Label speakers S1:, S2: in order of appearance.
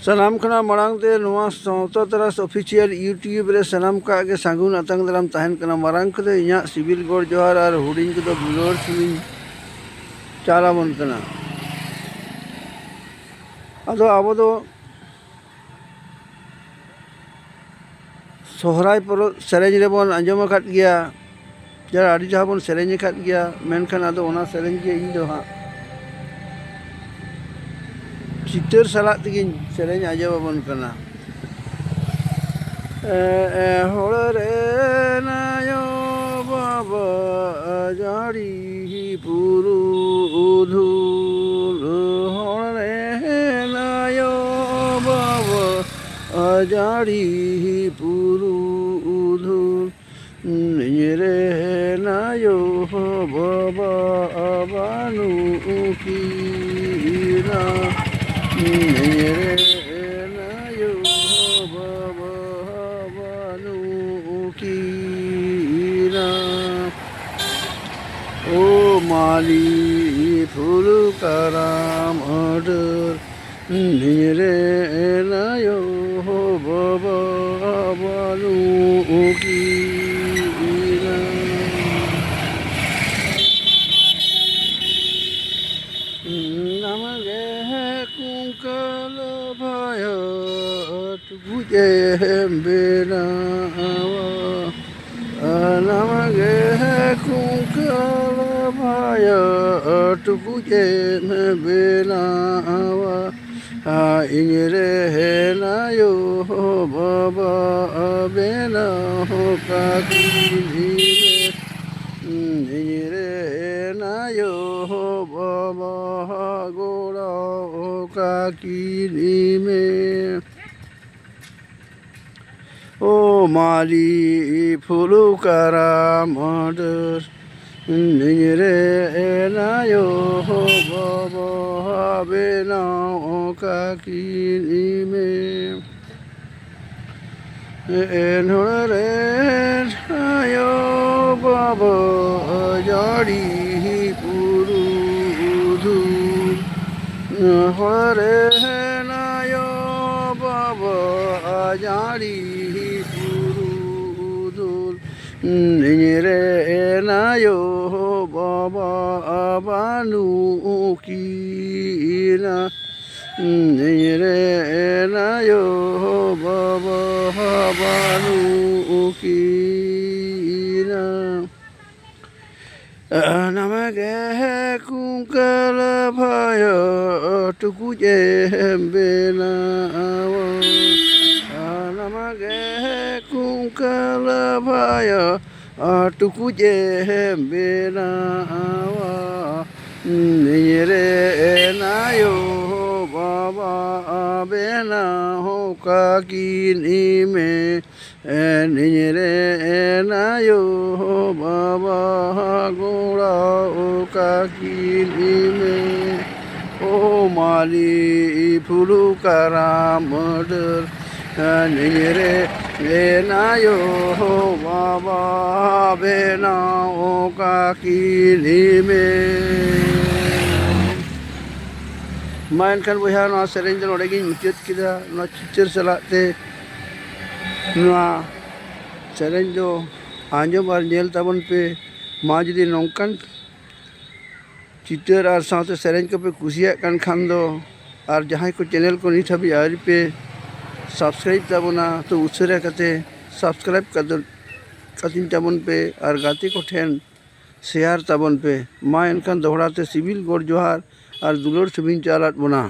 S1: सनाम खना मांगते सावता तरास ऑफिशियल यूट्यूब रे सनाम का गे सागुन अतंग दाराम तहन कना मारंग कदे इया सिविल गोड़ जोहार और हुडिंग कदो बुलोर सुमिन चालाबन कना अदो आबो दो सोहराय पर सेरेज रेबन आंजम अकाद गया जरा आदि जहां बन सेरेज अकाद गया मेनखान अदो ओना सेरेज गे इन दो हां चितर सालात तिगिन सेरेज आंजम कना होड़े नायो बाबा जाड़ी पुरु धूल होड़े नायो बाबा जाड़ी पुरु धूल निरे नायो बाबा बानु कीरा निरे नायो बाबा बानु कीरा ओ माली फूल कराम अडर निरे नायो बाबा बानु कीरा नमगे कुंकल भाया तुझे बेनावा नमगे कुंकल भाया तुझे बेनावा इंजरे नायो बाबा बेना काकी इंजरे नायो बाबा गोड़ा काकी में ओ माली फूलू करा मदर निरे नायो बाबा बेना काकी में नोरे नायो बाबा जाड़ी पुरु धूल हरे नायो बाबा जाड़ी पुरु धूल निरे नायो बाबा बानु कीना निरे नायो बाबा बानु कीना नमगे कुंकल भाया तुझे बेनावा नमगे कुंकल भाया तुझे बेनावा निरे नायो बाबा बेना हो काकी में निरे नायो बाबा गोड़ा काकी में ओ माली फूलू करा मदर निरे नायो बाबा बेना हो काकी में मानखान बहा ना सेरेंज नोड़े मुचाद किदा ना चिचर सलाते ना सेरेंज आंजम और नेल ताबन पे मा जुदी नौकान चितर और साथ सेरेंज को पे कुसिया कान खान दो और जहाँ को चैनल को नित हाबी आरी पे सब्सक्राइब ताबना तो उसरे कते सब्सक्राइब कतिन ताबन पे और गाते को ठेन शेयर ताबन पे मा एनखान दोहराते सिविल गोड़ जोहार और दुलोर सुबिन चालात बना।